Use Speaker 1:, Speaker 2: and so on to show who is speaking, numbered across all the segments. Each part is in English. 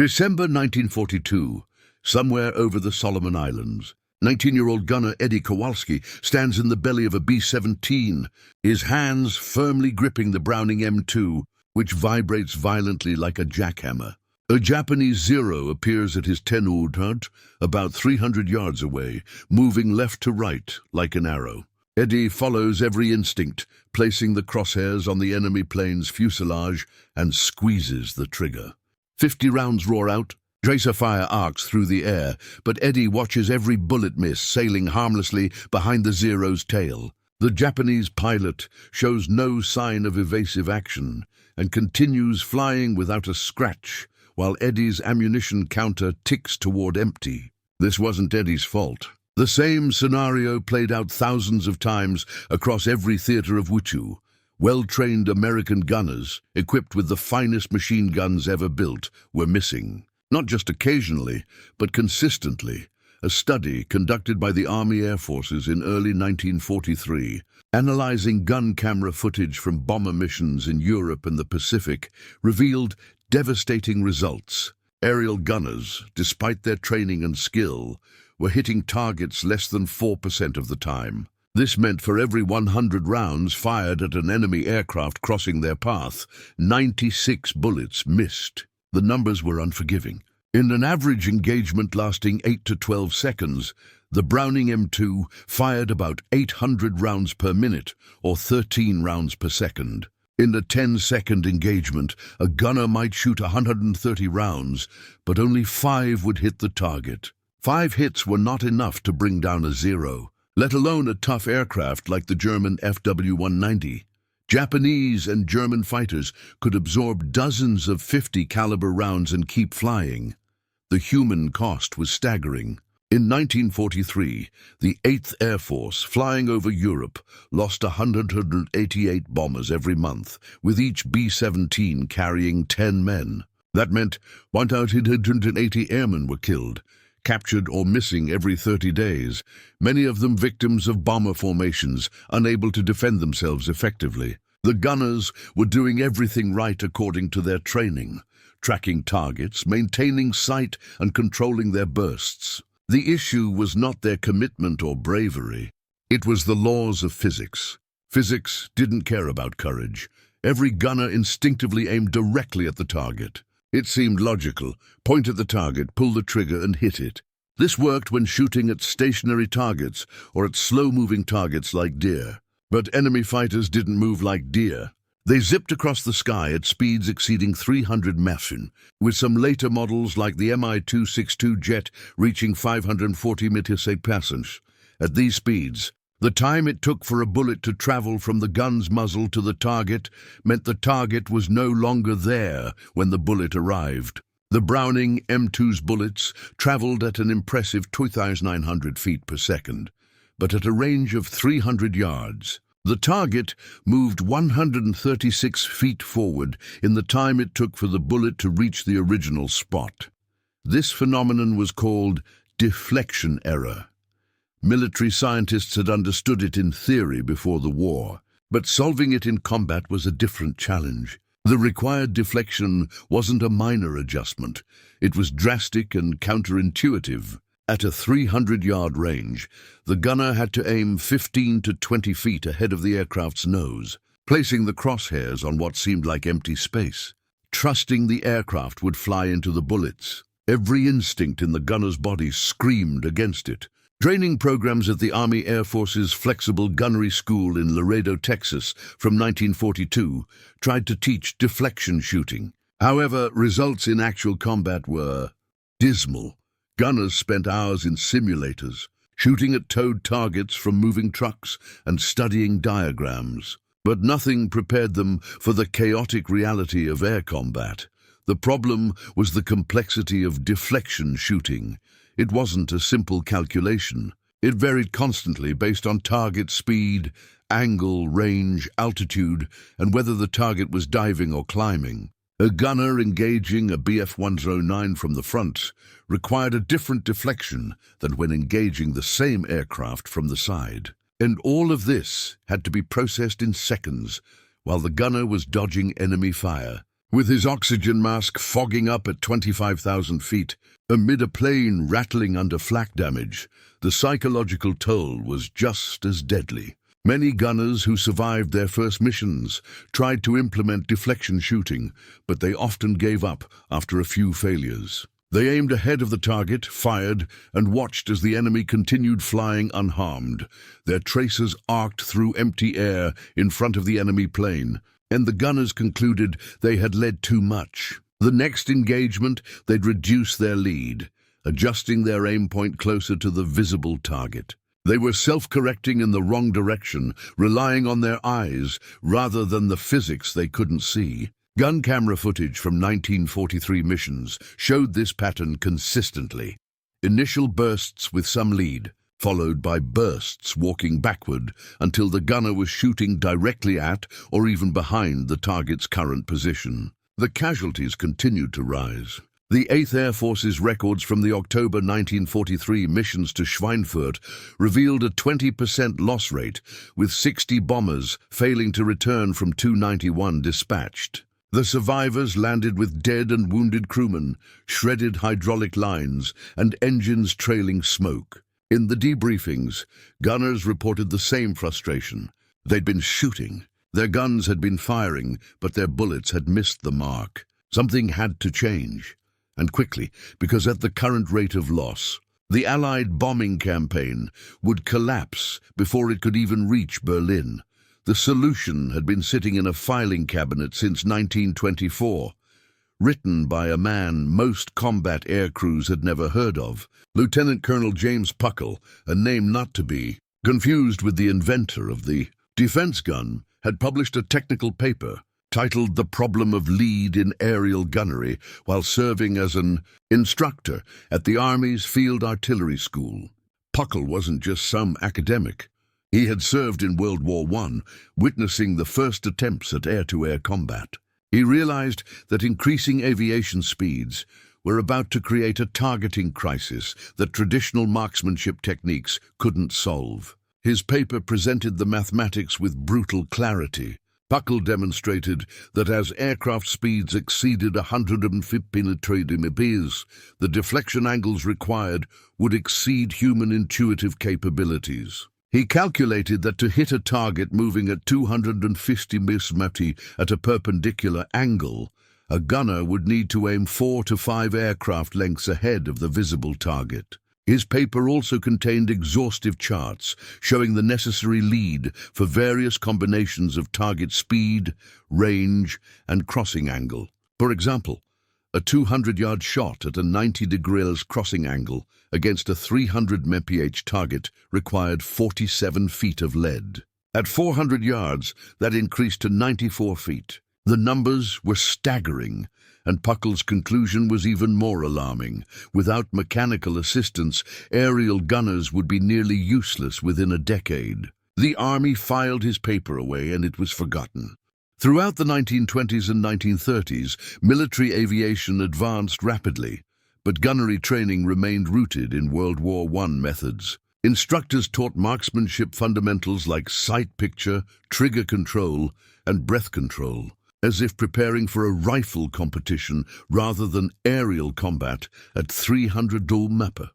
Speaker 1: December 1942, somewhere over the Solomon Islands. 19-year-old gunner Eddie Kowalski stands in the belly of a B-17, his hands firmly gripping the Browning M2, which vibrates violently like a jackhammer. A Japanese Zero appears at his tenwood, about 300 yards away, moving left to right like an arrow. Eddie follows every instinct, placing the crosshairs on the enemy plane's fuselage and squeezes the trigger. 50 rounds roar out, tracer fire arcs through the air, but Eddie watches every bullet miss, sailing harmlessly behind the Zero's tail. The Japanese pilot shows no sign of evasive action and continues flying without a scratch, while Eddie's ammunition counter ticks toward empty. This wasn't Eddie's fault. The same scenario played out thousands of times across every theater of WWII. Well-trained American gunners, equipped with the finest machine guns ever built, were missing. Not just occasionally, but consistently. A study conducted by the Army Air Forces in early 1943, analyzing gun camera footage from bomber missions in Europe and the Pacific, revealed devastating results. Aerial gunners, despite their training and skill, were hitting targets less than 4% of the time. This meant for every 100 rounds fired at an enemy aircraft crossing their path, 96 bullets missed. The numbers were unforgiving. In an average engagement lasting 8 to 12 seconds, the Browning M2 fired about 800 rounds per minute, or 13 rounds per second. In a 10-second engagement, a gunner might shoot 130 rounds, but only 5 would hit the target. 5 hits were not enough to bring down a Zero, let alone a tough aircraft like the German FW-190. Japanese and German fighters could absorb dozens of 50 caliber rounds and keep flying. The human cost was staggering. In 1943, the 8th Air Force, flying over Europe, lost 188 bombers every month, with each B-17 carrying 10 men. That meant 180 airmen were killed, captured or missing every 30 days, many of them victims of bomber formations, unable to defend themselves effectively. The gunners were doing everything right according to their training, tracking targets, maintaining sight, and controlling their bursts. The issue was not their commitment or bravery. It was the laws of physics. Physics didn't care about courage. Every gunner instinctively aimed directly at the target. It seemed logical. Point at the target, pull the trigger, and hit it. This worked when shooting at stationary targets or at slow-moving targets like deer. But enemy fighters didn't move like deer. They zipped across the sky at speeds exceeding 300 Mach, with some later models like the Mi-262 jet reaching 540 mph. At these speeds, the time it took for a bullet to travel from the gun's muzzle to the target meant the target was no longer there when the bullet arrived. The Browning M2's bullets traveled at an impressive 2,900 feet per second, but at a range of 300 yards. The target moved 136 feet forward in the time it took for the bullet to reach the original spot. This phenomenon was called deflection error. Military scientists had understood it in theory before the war, but solving it in combat was a different challenge. The required deflection wasn't a minor adjustment. It was drastic and counterintuitive. At a 300-yard range, the gunner had to aim 15 to 20 feet ahead of the aircraft's nose, placing the crosshairs on what seemed like empty space, trusting the aircraft would fly into the bullets. Every instinct in the gunner's body screamed against it. Training programs at the Army Air Force's Flexible Gunnery School in Laredo, Texas, from 1942, tried to teach deflection shooting. However, results in actual combat were dismal. Gunners spent hours in simulators, shooting at towed targets from moving trucks and studying diagrams. But nothing prepared them for the chaotic reality of air combat. The problem was the complexity of deflection shooting. It wasn't a simple calculation. It varied constantly based on target speed, angle, range, altitude, and whether the target was diving or climbing. A gunner engaging a Bf-109 from the front required a different deflection than when engaging the same aircraft from the side. And all of this had to be processed in seconds while the gunner was dodging enemy fire. With his oxygen mask fogging up at 25,000 feet, amid a plane rattling under flak damage, the psychological toll was just as deadly. Many gunners who survived their first missions tried to implement deflection shooting, but they often gave up after a few failures. They aimed ahead of the target, fired, and watched as the enemy continued flying unharmed. Their tracers arced through empty air in front of the enemy plane, and the gunners concluded they had led too much. The next engagement, they'd reduce their lead, adjusting their aim point closer to the visible target. They were self-correcting in the wrong direction, relying on their eyes rather than the physics they couldn't see. Gun camera footage from 1943 missions showed this pattern consistently. Initial bursts with some lead, followed by bursts walking backward until the gunner was shooting directly at or even behind the target's current position. The casualties continued to rise. The 8th Air Force's records from the October 1943 missions to Schweinfurt revealed a 20% loss rate, with 60 bombers failing to return from 291 dispatched. The survivors landed with dead and wounded crewmen, shredded hydraulic lines, and engines trailing smoke. In the debriefings, gunners reported the same frustration. They'd been shooting. Their guns had been firing, but their bullets had missed the mark. Something had to change, and quickly, because at the current rate of loss, the Allied bombing campaign would collapse before it could even reach Berlin. The solution had been sitting in a filing cabinet since 1924, written by a man most combat aircrews had never heard of, Lieutenant Colonel James Puckle, a name not to be confused with the inventor of the defense gun, had published a technical paper titled The Problem of Lead in Aerial Gunnery while serving as an instructor at the Army's Field Artillery School. Puckle wasn't just some academic. He had served in World War I, witnessing the first attempts at air-to-air combat. He realized that increasing aviation speeds were about to create a targeting crisis that traditional marksmanship techniques couldn't solve. His paper presented the mathematics with brutal clarity. Puckle demonstrated that as aircraft speeds exceeded 150 mph, the deflection angles required would exceed human intuitive capabilities. He calculated that to hit a target moving at 250 mph at a perpendicular angle, a gunner would need to aim 4 to 5 aircraft lengths ahead of the visible target. His paper also contained exhaustive charts showing the necessary lead for various combinations of target speed, range, and crossing angle. For example, a 200-yard shot at a 90 degrees crossing angle against a 300 mph target required 47 feet of lead. At 400 yards, that increased to 94 feet. The numbers were staggering, and Puckle's conclusion was even more alarming. Without mechanical assistance, aerial gunners would be nearly useless within a decade. The Army filed his paper away, and it was forgotten. Throughout the 1920s and 1930s, military aviation advanced rapidly, but gunnery training remained rooted in World War I methods. Instructors taught marksmanship fundamentals like sight picture, trigger control, and breath control, as if preparing for a rifle competition rather than aerial combat at 300 Meter.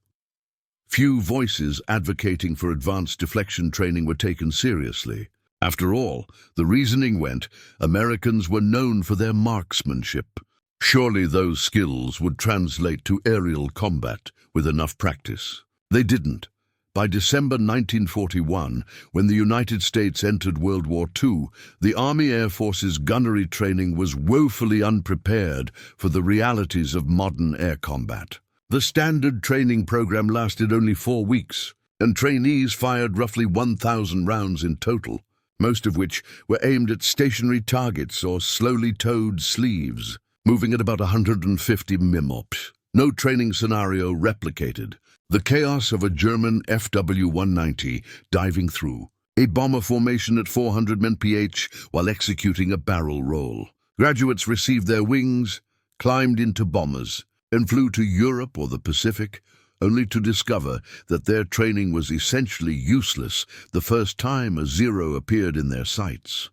Speaker 1: Few voices advocating for advanced deflection training were taken seriously. After all, the reasoning went, Americans were known for their marksmanship. Surely those skills would translate to aerial combat with enough practice. They didn't. By December 1941, when the United States entered World War II, the Army Air Force's gunnery training was woefully unprepared for the realities of modern air combat. The standard training program lasted only 4 weeks, and trainees fired roughly 1,000 rounds in total, most of which were aimed at stationary targets or slowly towed sleeves, moving at about 150 mph. No training scenario replicated. The chaos of a German FW-190 diving through a bomber formation at 400 mph while executing a barrel roll. Graduates received their wings, climbed into bombers, and flew to Europe or the Pacific, only to discover that their training was essentially useless the first time a zero appeared in their sights.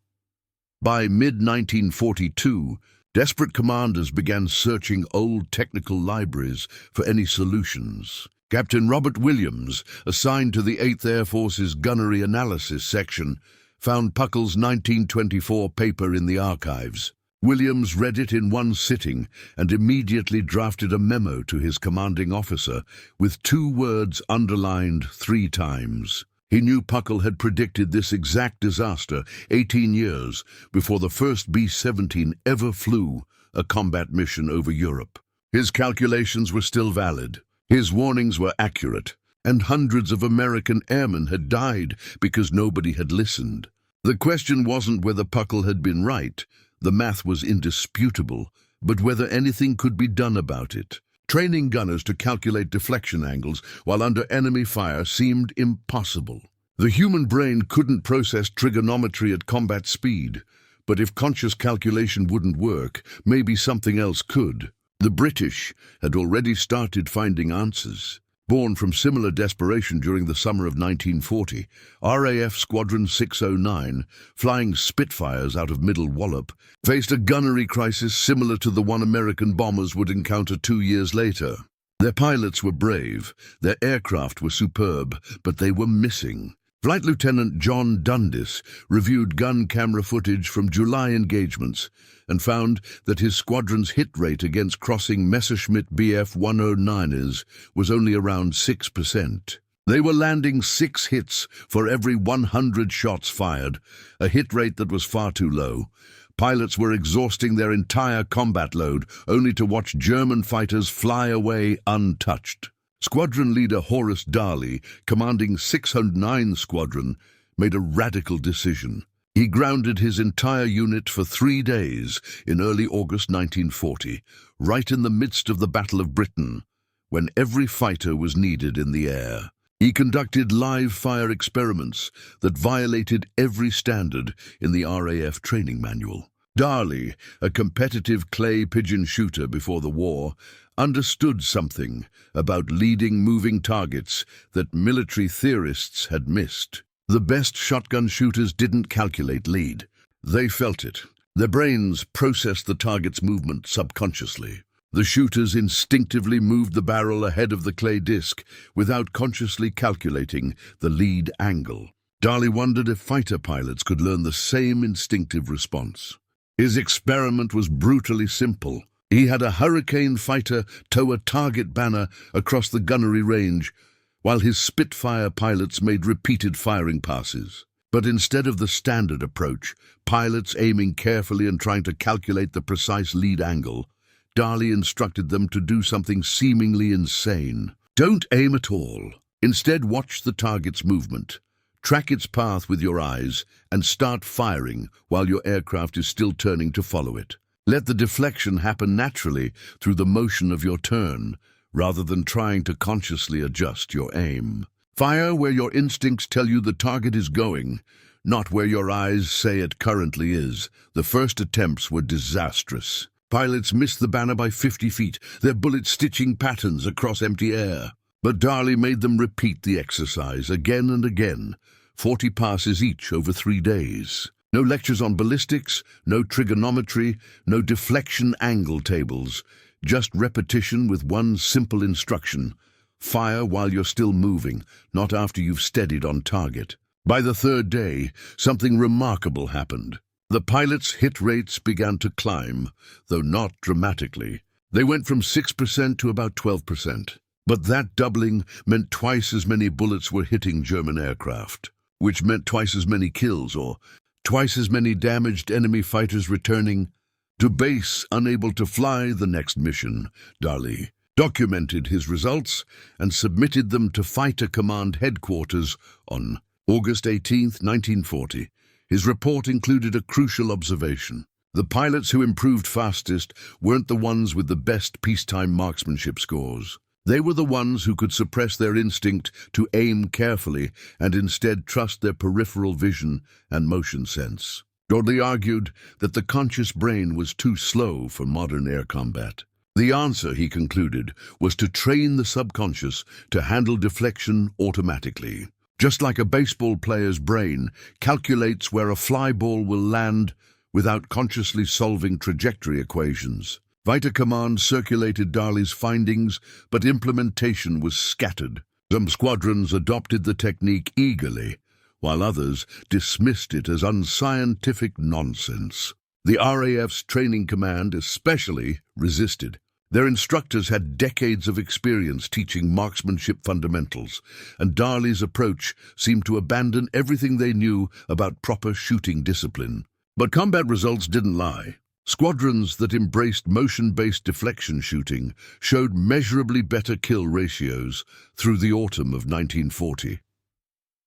Speaker 1: By mid-1942, Desperate commanders began searching old technical libraries for any solutions. Captain Robert Williams, assigned to the 8th Air Force's Gunnery Analysis Section, found Puckle's 1924 paper in the archives. Williams read it in one sitting and immediately drafted a memo to his commanding officer with 2 words underlined 3 times. He knew Puckle had predicted this exact disaster 18 years before the first B-17 ever flew a combat mission over Europe. His calculations were still valid. His warnings were accurate, and hundreds of American airmen had died because nobody had listened. The question wasn't whether Puckle had been right, the math was indisputable, but whether anything could be done about it. Training gunners to calculate deflection angles while under enemy fire seemed impossible. The human brain couldn't process trigonometry at combat speed, but if conscious calculation wouldn't work, maybe something else could. The British had already started finding answers. Born from similar desperation during the summer of 1940, RAF Squadron 609, flying Spitfires out of Middle Wallop, faced a gunnery crisis similar to the one American bombers would encounter 2 years later. Their pilots were brave, their aircraft were superb, but they were missing. Flight Lieutenant John Dundas reviewed gun camera footage from July engagements and found that his squadron's hit rate against crossing Messerschmitt Bf-109ers was only around 6%. They were landing 6 hits for every 100 shots fired, a hit rate that was far too low. Pilots were exhausting their entire combat load only to watch German fighters fly away untouched. Squadron leader Horace Darley, commanding 609 Squadron, made a radical decision. He grounded his entire unit for 3 days in early August 1940, right in the midst of the Battle of Britain, when every fighter was needed in the air. He conducted live fire experiments that violated every standard in the RAF training manual. Darley, a competitive clay pigeon shooter before the war, understood something about leading moving targets that military theorists had missed. The best shotgun shooters didn't calculate lead. They felt it. Their brains processed the target's movement subconsciously. The shooters instinctively moved the barrel ahead of the clay disc without consciously calculating the lead angle. Darley wondered if fighter pilots could learn the same instinctive response. His experiment was brutally simple. He had a Hurricane fighter tow a target banner across the gunnery range, while his Spitfire pilots made repeated firing passes. But instead of the standard approach, pilots aiming carefully and trying to calculate the precise lead angle, Darley instructed them to do something seemingly insane. Don't aim at all. Instead, watch the target's movement. Track its path with your eyes and start firing while your aircraft is still turning to follow it. Let the deflection happen naturally through the motion of your turn, rather than trying to consciously adjust your aim. Fire where your instincts tell you the target is going, not where your eyes say it currently is. The first attempts were disastrous. Pilots missed the banner by 50 feet, their bullets stitching patterns across empty air. But Darley made them repeat the exercise again and again, 40 passes each over 3 days. No lectures on ballistics, no trigonometry, no deflection angle tables, just repetition with one simple instruction. Fire while you're still moving, not after you've steadied on target. By the 3rd day, something remarkable happened. The pilots' hit rates began to climb, though not dramatically. They went from 6% to about 12%. But that doubling meant twice as many bullets were hitting German aircraft, which meant twice as many kills or twice as many damaged enemy fighters returning to base unable to fly the next mission. Darley documented his results and submitted them to Fighter Command Headquarters on August 18, 1940. His report included a crucial observation. The pilots who improved fastest weren't the ones with the best peacetime marksmanship scores. They were the ones who could suppress their instinct to aim carefully and instead trust their peripheral vision and motion sense. Darley argued that the conscious brain was too slow for modern air combat. The answer, he concluded, was to train the subconscious to handle deflection automatically. Just like a baseball player's brain calculates where a fly ball will land without consciously solving trajectory equations. Fighter Command circulated Darley's findings, but implementation was scattered. Some squadrons adopted the technique eagerly, while others dismissed it as unscientific nonsense. The RAF's training command especially resisted. Their instructors had decades of experience teaching marksmanship fundamentals, and Darley's approach seemed to abandon everything they knew about proper shooting discipline. But combat results didn't lie. Squadrons that embraced motion-based deflection shooting showed measurably better kill ratios through the autumn of 1940.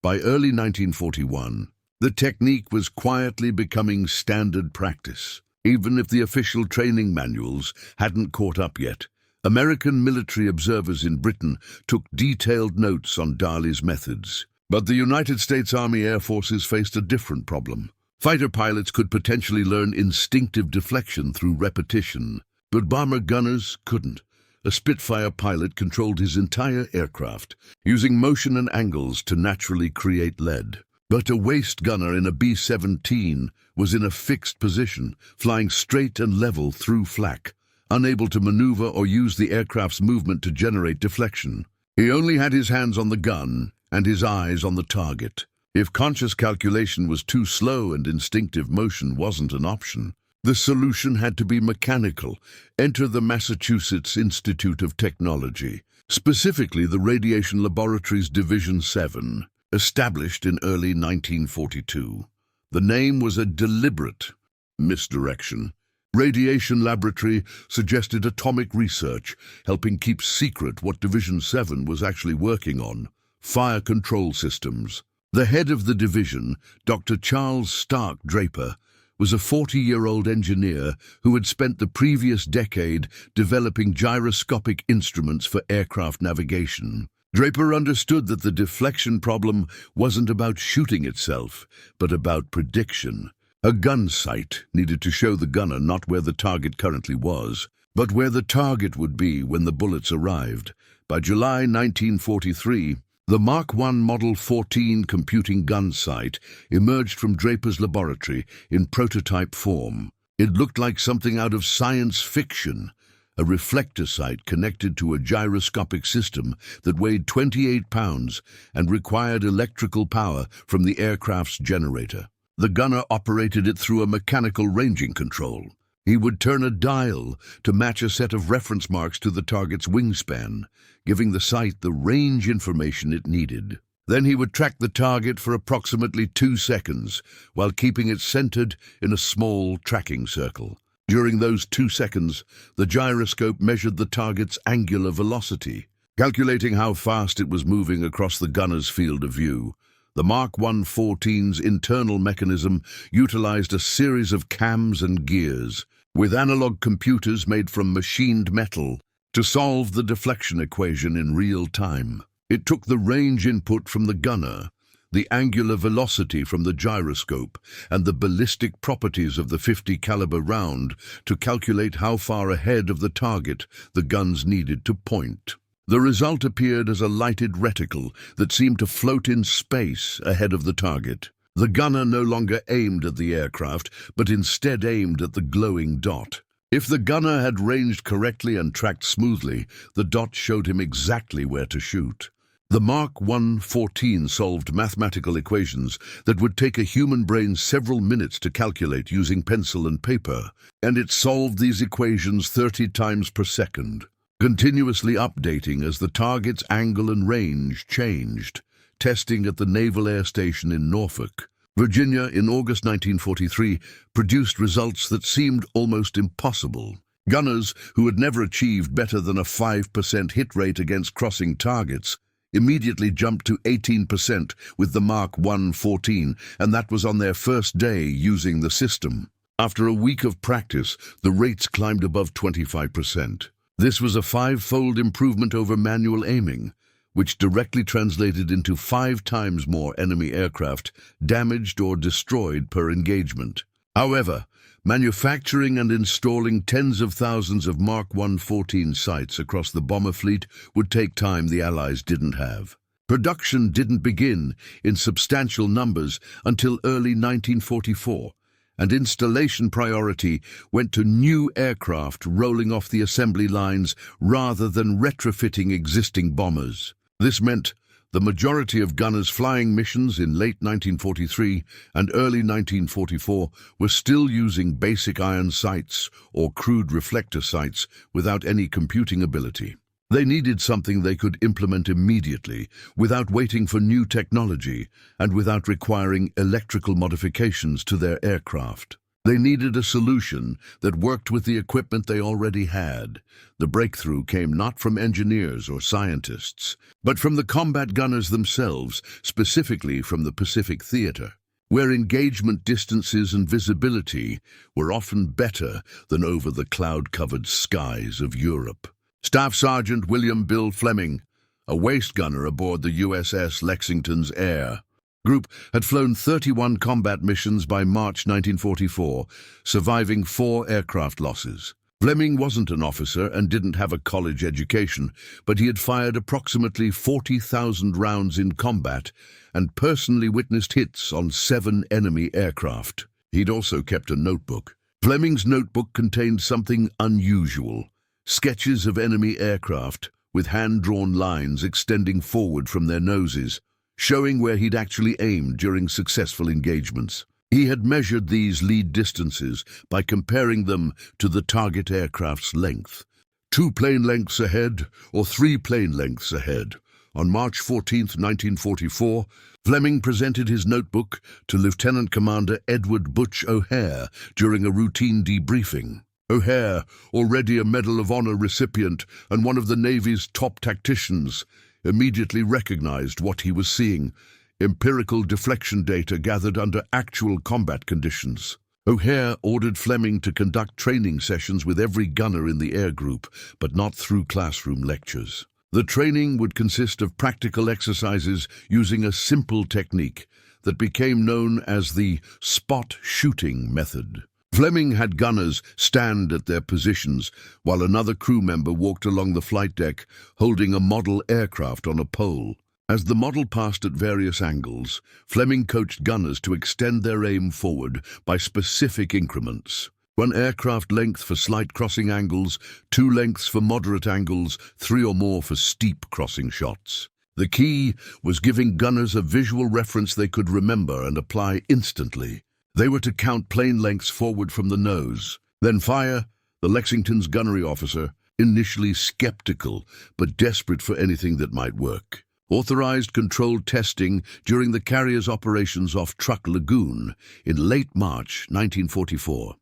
Speaker 1: By early 1941, the technique was quietly becoming standard practice. Even if the official training manuals hadn't caught up yet, American military observers in Britain took detailed notes on Darley's methods. But the United States Army Air Forces faced a different problem. Fighter pilots could potentially learn instinctive deflection through repetition, but bomber gunners couldn't. A Spitfire pilot controlled his entire aircraft, using motion and angles to naturally create lead. But a waist gunner in a B-17 was in a fixed position, flying straight and level through flak, unable to maneuver or use the aircraft's movement to generate deflection. He only had his hands on the gun and his eyes on the target. If conscious calculation was too slow and instinctive motion wasn't an option, the solution had to be mechanical. Enter the Massachusetts Institute of Technology, specifically the Radiation Laboratory's Division 7. Established in early 1942. The name was a deliberate misdirection. Radiation Laboratory suggested atomic research, helping keep secret what Division 7 was actually working on: fire control systems. The head of the division, Dr. Charles Stark Draper, was a 40-year-old engineer who had spent the previous decade developing gyroscopic instruments for aircraft navigation. Draper understood that the deflection problem wasn't about shooting itself, but about prediction. A gunsight needed to show the gunner not where the target currently was, but where the target would be when the bullets arrived. By July 1943, the Mark I Model 14 computing gunsight emerged from Draper's laboratory in prototype form. It looked like something out of science fiction. A reflector sight connected to a gyroscopic system that weighed 28 pounds and required electrical power from the aircraft's generator. The gunner operated it through a mechanical ranging control. He would turn a dial to match a set of reference marks to the target's wingspan, giving the sight the range information it needed. Then he would track the target for approximately 2 seconds, while keeping it centered in a small tracking circle. During those 2 seconds, the gyroscope measured the target's angular velocity, calculating how fast it was moving across the gunner's field of view. The Mark I 14's internal mechanism utilized a series of cams and gears, with analog computers made from machined metal, to solve the deflection equation in real time. It took the range input from the gunner, the angular velocity from the gyroscope, and the ballistic properties of the .50 caliber round to calculate how far ahead of the target the guns needed to point. The result appeared as a lighted reticle that seemed to float in space ahead of the target. The gunner no longer aimed at the aircraft, but instead aimed at the glowing dot. If the gunner had ranged correctly and tracked smoothly, the dot showed him exactly where to shoot. The Mark I 14 solved mathematical equations that would take a human brain several minutes to calculate using pencil and paper, and it solved these equations 30 times per second, continuously updating as the target's angle and range changed. Testing at the Naval Air Station in Norfolk, Virginia in August 1943 produced results that seemed almost impossible. Gunners who had never achieved better than a 5% hit rate against crossing targets immediately jumped to 18% with the Mark I 14, and that was on their first day using the system. After a week of practice, the rates climbed above 25%. This was a 5-fold improvement over manual aiming, which directly translated into 5 times more enemy aircraft damaged or destroyed per engagement. However, manufacturing and installing tens of thousands of Mark I 14 sights across the bomber fleet would take time the Allies didn't have. Production didn't begin in substantial numbers until early 1944, and installation priority went to new aircraft rolling off the assembly lines rather than retrofitting existing bombers. This meant the majority of gunners flying missions in late 1943 and early 1944 were still using basic iron sights or crude reflector sights without any computing ability. They needed something they could implement immediately, without waiting for new technology and without requiring electrical modifications to their aircraft. They needed a solution that worked with the equipment they already had. The breakthrough came not from engineers or scientists, but from the combat gunners themselves, specifically from the Pacific Theater, where engagement distances and visibility were often better than over the cloud-covered skies of Europe. Staff Sergeant William Bill Fleming, a waist gunner aboard the USS Lexington's Air Group, had flown 31 combat missions by March 1944, surviving 4 aircraft losses. Fleming wasn't an officer and didn't have a college education, but he had fired approximately 40,000 rounds in combat and personally witnessed hits on 7 enemy aircraft. He'd also kept a notebook. Fleming's notebook contained something unusual: sketches of enemy aircraft with hand-drawn lines extending forward from their noses, showing where he'd actually aimed during successful engagements. He had measured these lead distances by comparing them to the target aircraft's length. 2 plane lengths ahead or 3 plane lengths ahead. On March 14, 1944, Fleming presented his notebook to Lieutenant Commander Edward Butch O'Hare during a routine debriefing. O'Hare, already a Medal of Honor recipient and one of the Navy's top tacticians, immediately recognized what he was seeing: empirical deflection data gathered under actual combat conditions. O'Hare ordered Fleming to conduct training sessions with every gunner in the air group, but not through classroom lectures. The training would consist of practical exercises using a simple technique that became known as the spot shooting method. Fleming had gunners stand at their positions while another crew member walked along the flight deck holding a model aircraft on a pole. As the model passed at various angles, Fleming coached gunners to extend their aim forward by specific increments. 1 aircraft length for slight crossing angles, 2 lengths for moderate angles, 3 or more for steep crossing shots. The key was giving gunners a visual reference they could remember and apply instantly. They were to count plane lengths forward from the nose, then fire. The Lexington's gunnery officer, initially skeptical but desperate for anything that might work, authorized controlled testing during the carrier's operations off Truck Lagoon in late March 1944.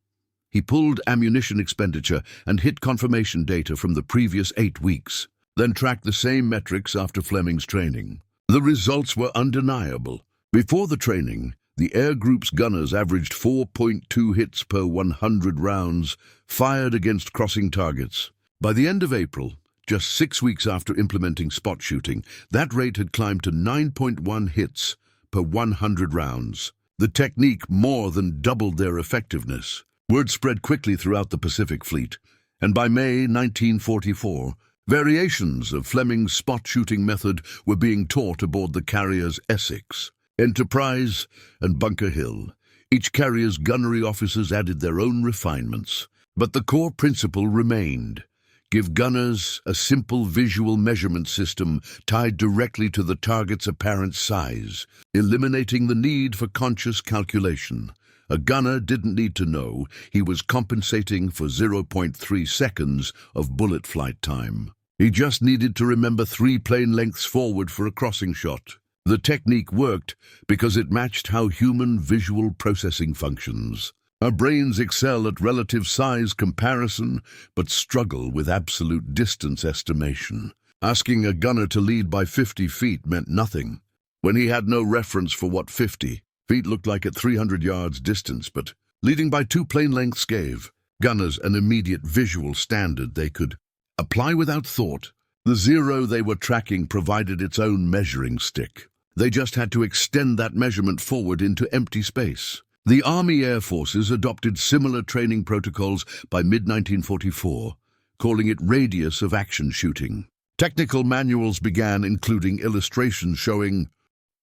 Speaker 1: He pulled ammunition expenditure and hit confirmation data from the previous 8 weeks, then tracked the same metrics after Fleming's training. The results were undeniable. Before the training, the air group's gunners averaged 4.2 hits per 100 rounds fired against crossing targets. By the end of April, just 6 weeks after implementing spot shooting, that rate had climbed to 9.1 hits per 100 rounds. The technique more than doubled their effectiveness. Word spread quickly throughout the Pacific Fleet, and by May 1944, variations of Fleming's spot shooting method were being taught aboard the carriers Essex, Enterprise, and Bunker Hill. Each carrier's gunnery officers added their own refinements, but the core principle remained: give gunners a simple visual measurement system tied directly to the target's apparent size, eliminating the need for conscious calculation. A gunner didn't need to know he was compensating for 0.3 seconds of bullet flight time. He just needed to remember 3 plane lengths forward for a crossing shot. The technique worked because it matched how human visual processing functions. Our brains excel at relative size comparison, but struggle with absolute distance estimation. Asking a gunner to lead by 50 feet meant nothing when he had no reference for what 50 feet looked like at 300 yards distance, but leading by 2 plane lengths gave gunners an immediate visual standard they could apply without thought. The zero they were tracking provided its own measuring stick. They just had to extend that measurement forward into empty space. The Army Air Forces adopted similar training protocols by mid-1944, calling it radius of action shooting. Technical manuals began including illustrations showing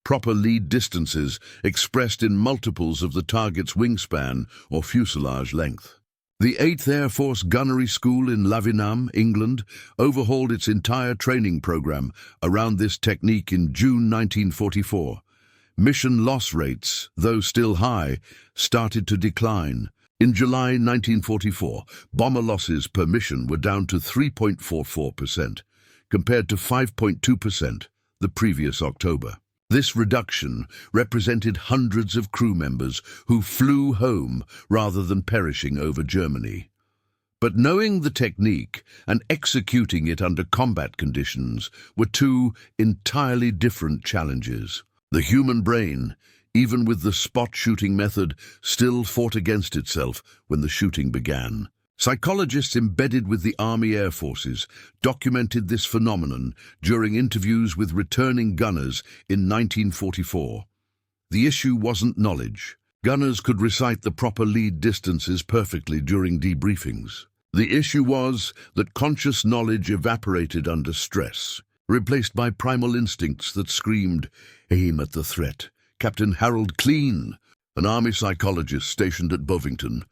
Speaker 1: proper lead distances expressed in multiples of the target's wingspan or fuselage length. The 8th Air Force Gunnery School in Lavinam, England, overhauled its entire training program around this technique in June 1944. Mission loss rates, though still high, started to decline. In July 1944, bomber losses per mission were down to 3.44%, compared to 5.2% the previous October. This reduction represented hundreds of crew members who flew home rather than perishing over Germany. But knowing the technique and executing it under combat conditions were two entirely different challenges. The human brain, even with the spot shooting method, still fought against itself when the shooting began. Psychologists embedded with the Army Air Forces documented this phenomenon during interviews with returning gunners in 1944. The issue wasn't knowledge. Gunners could recite the proper lead distances perfectly during debriefings. The issue was that conscious knowledge evaporated under stress, replaced by primal instincts that screamed, "Aim at the threat." Captain Harold Klein, an Army psychologist stationed at Bovington,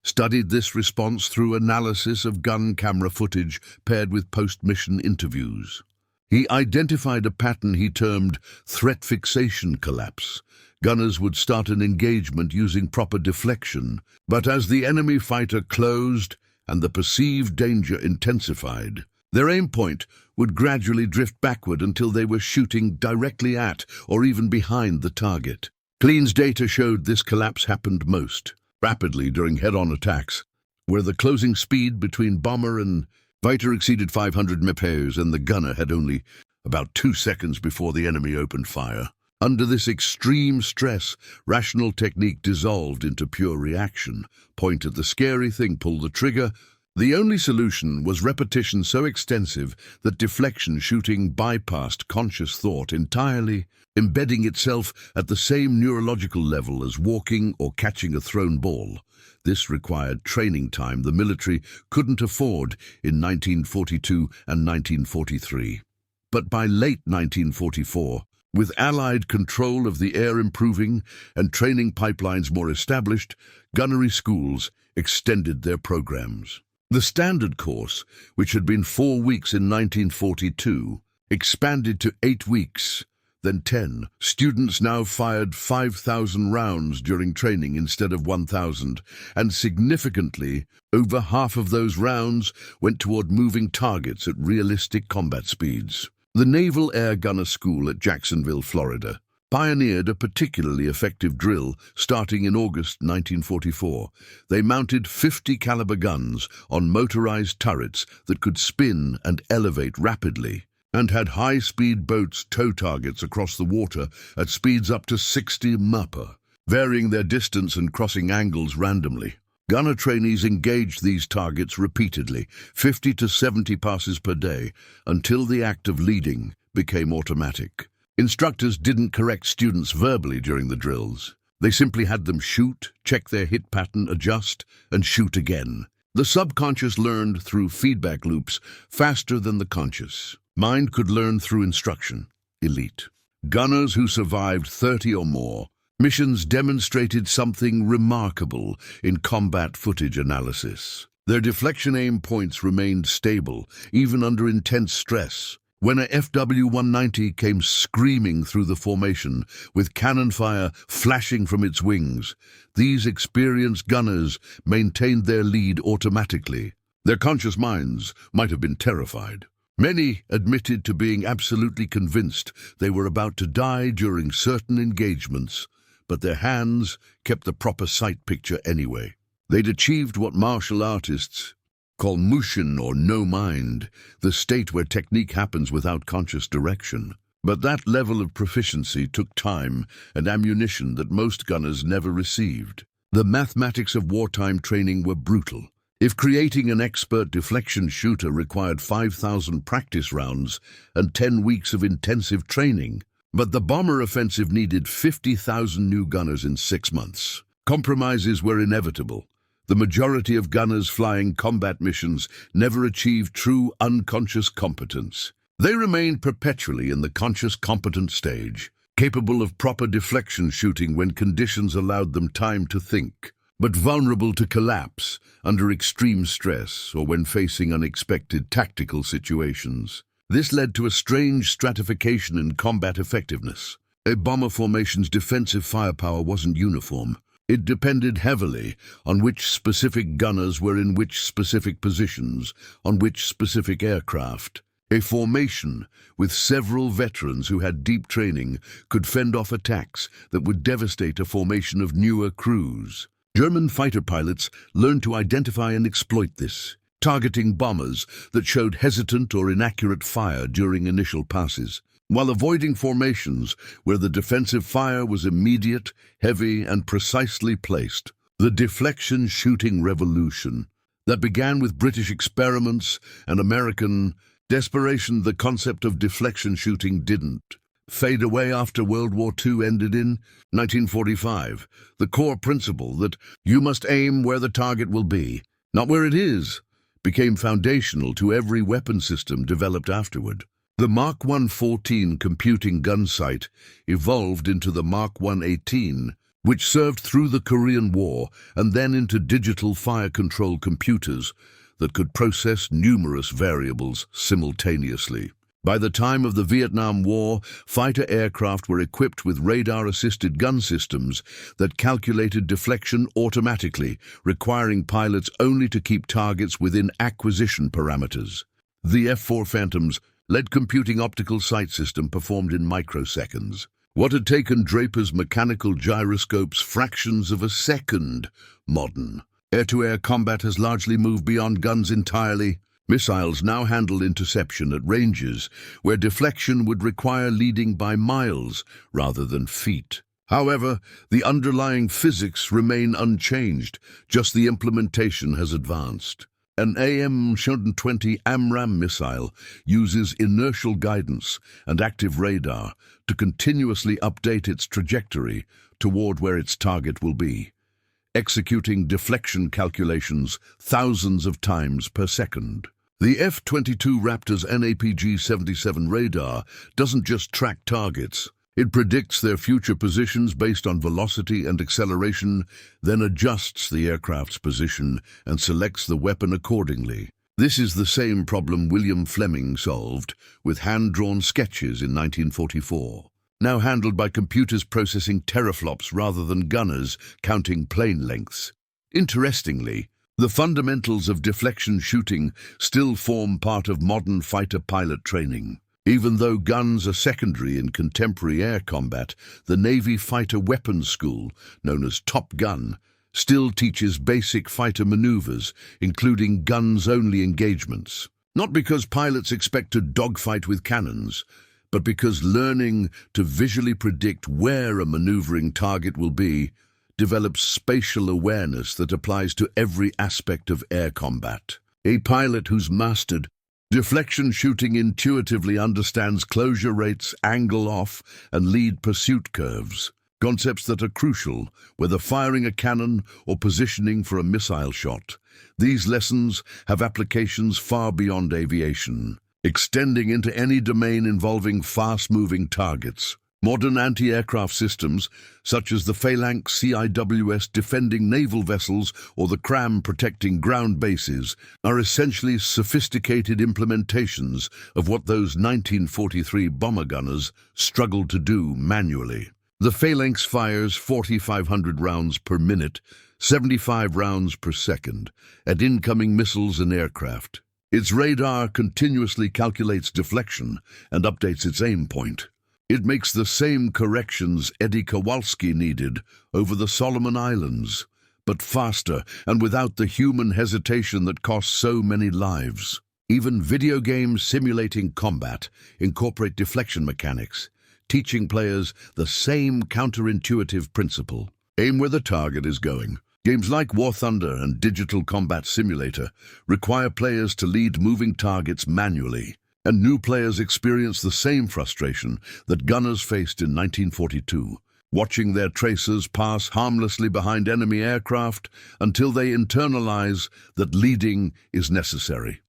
Speaker 1: studied this response through analysis of gun camera footage paired with post-mission interviews. He identified a pattern he termed threat fixation collapse. Gunners would start an engagement using proper deflection, but as the enemy fighter closed and the perceived danger intensified, their aim point would gradually drift backward until they were shooting directly at or even behind the target. Klein's data showed this collapse happened most rapidly during head-on attacks, where the closing speed between bomber and fighter exceeded 500 mph and the gunner had only about 2 seconds before the enemy opened fire. Under this extreme stress, rational technique dissolved into pure reaction. Point at the scary thing, pull the trigger. The only solution was repetition so extensive that deflection shooting bypassed conscious thought entirely, embedding itself at the same neurological level as walking or catching a thrown ball. This required training time the military couldn't afford in 1942 and 1943. But by late 1944, with Allied control of the air improving and training pipelines more established, gunnery schools extended their programs. The standard course, which had been 4 weeks in 1942, expanded to 8 weeks, then 10. Students now fired 5,000 rounds during training instead of 1,000, and significantly, over half of those rounds went toward moving targets at realistic combat speeds. The Naval Air Gunner School at Jacksonville, Florida, pioneered a particularly effective drill starting in August 1944. They mounted 50 caliber guns on motorized turrets that could spin and elevate rapidly, and had high-speed boats tow targets across the water at speeds up to 60 mph, varying their distance and crossing angles randomly. Gunner trainees engaged these targets repeatedly, 50 to 70 passes per day, until the act of leading became automatic. Instructors didn't correct students verbally during the drills. They simply had them shoot, check their hit pattern, adjust, and shoot again. The subconscious learned through feedback loops faster than the conscious. Mind could learn through instruction. Elite. Gunners who survived 30 or more missions demonstrated something remarkable in combat footage analysis. Their deflection aim points remained stable, even under intense stress. When a FW-190 came screaming through the formation, with cannon fire flashing from its wings, these experienced gunners maintained their lead automatically. Their conscious minds might have been terrified. Many admitted to being absolutely convinced they were about to die during certain engagements, but their hands kept the proper sight picture anyway. They'd achieved what martial artists call mushin, or no mind, the state where technique happens without conscious direction. But that level of proficiency took time and ammunition that most gunners never received. The mathematics of wartime training were brutal. If creating an expert deflection shooter required 5,000 practice rounds and 10 weeks of intensive training, but the bomber offensive needed 50,000 new gunners in 6 months. Compromises were inevitable. The majority of gunners flying combat missions never achieved true unconscious competence. They remained perpetually in the conscious competent stage. capable of proper deflection shooting when conditions allowed them time to think, but vulnerable to collapse under extreme stress or when facing unexpected tactical situations. This led to a strange stratification in combat effectiveness. A bomber formation's defensive firepower wasn't uniform. It depended heavily on which specific gunners were in which specific positions, on which specific aircraft. A formation with several veterans who had deep training could fend off attacks that would devastate a formation of newer crews. German fighter pilots learned to identify and exploit this, targeting bombers that showed hesitant or inaccurate fire during initial passes, while avoiding formations where the defensive fire was immediate, heavy, and precisely placed. The deflection shooting revolution that began with British experiments and American desperation. The concept of deflection shooting didn't fade away after World War II ended in 1945. The core principle that you must aim where the target will be, not where it is, became foundational to every weapon system developed afterward. The Mark 114 computing gunsight evolved into the Mark 118, which served through the Korean War and then into digital fire control computers that could process numerous variables simultaneously. By the time of the Vietnam War, fighter aircraft were equipped with radar-assisted gun systems that calculated deflection automatically, requiring pilots only to keep targets within acquisition parameters. The F-4 Phantom's lead computing optical sight system performed in microseconds. What had taken Draper's mechanical gyroscopes fractions of a second, modern air-to-air combat has largely moved beyond guns entirely. Missiles now handle interception at ranges where deflection would require leading by miles rather than feet. However, the underlying physics remain unchanged, just the implementation has advanced. An AIM-120 AMRAAM missile uses inertial guidance and active radar to continuously update its trajectory toward where its target will be, executing deflection calculations thousands of times per second. The F-22 Raptor's NAPG-77 radar doesn't just track targets. It predicts their future positions based on velocity and acceleration, then adjusts the aircraft's position and selects the weapon accordingly. This is the same problem William Fleming solved with hand-drawn sketches in 1944, now handled by computers processing teraflops rather than gunners counting plane lengths. Interestingly, the fundamentals of deflection shooting still form part of modern fighter pilot training. Even though guns are secondary in contemporary air combat, the Navy Fighter Weapons School, known as Top Gun, still teaches basic fighter maneuvers, including guns-only engagements. Not because pilots expect to dogfight with cannons, but because learning to visually predict where a maneuvering target will be develops spatial awareness that applies to every aspect of air combat. A pilot who's mastered deflection shooting intuitively understands closure rates, angle off, and lead pursuit curves, concepts that are crucial whether firing a cannon or positioning for a missile shot. These lessons have applications far beyond aviation, extending into any domain involving fast-moving targets. Modern anti-aircraft systems, such as the Phalanx CIWS defending naval vessels or the CRAM protecting ground bases, are essentially sophisticated implementations of what those 1943 bomber gunners struggled to do manually. The Phalanx fires 4,500 rounds per minute, 75 rounds per second, at incoming missiles and aircraft. Its radar continuously calculates deflection and updates its aim point. It makes the same corrections Eddie Kowalski needed over the Solomon Islands, but faster and without the human hesitation that costs so many lives. Even video games simulating combat incorporate deflection mechanics, teaching players the same counterintuitive principle. Aim where the target is going. Games like War Thunder and Digital Combat Simulator require players to lead moving targets manually, and new players experience the same frustration that gunners faced in 1942, watching their tracers pass harmlessly behind enemy aircraft until they internalize that leading is necessary.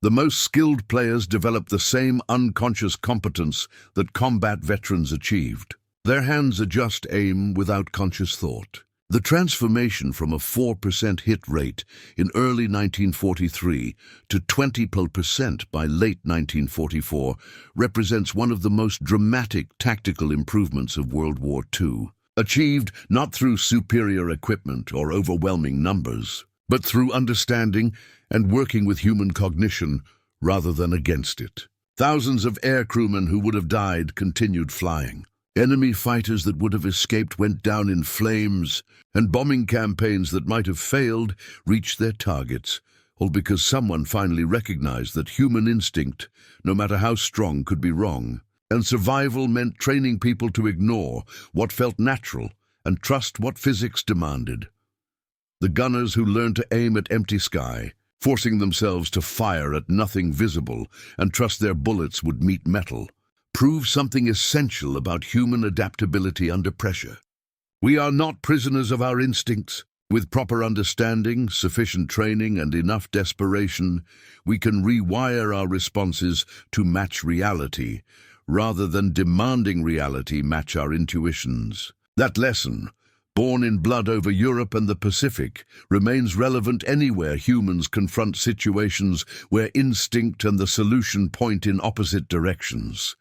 Speaker 1: The most skilled players develop the same unconscious competence that combat veterans achieved. Their hands adjust aim without conscious thought. The transformation from a 4% hit rate in early 1943 to 20% by late 1944 represents one of the most dramatic tactical improvements of World War II, achieved not through superior equipment or overwhelming numbers, but through understanding and working with human cognition rather than against it. Thousands of aircrewmen who would have died continued flying. Enemy fighters that would have escaped went down in flames, and bombing campaigns that might have failed reached their targets, all because someone finally recognized that human instinct, no matter how strong, could be wrong. And survival meant training people to ignore what felt natural and trust what physics demanded. The gunners who learned to aim at empty sky, forcing themselves to fire at nothing visible and trust their bullets would meet metal, prove something essential about human adaptability under pressure. We are not prisoners of our instincts. With proper understanding, sufficient training, and enough desperation, we can rewire our responses to match reality, rather than demanding reality match our intuitions. That lesson, born in blood over Europe and the Pacific, remains relevant anywhere humans confront situations where instinct and the solution point in opposite directions.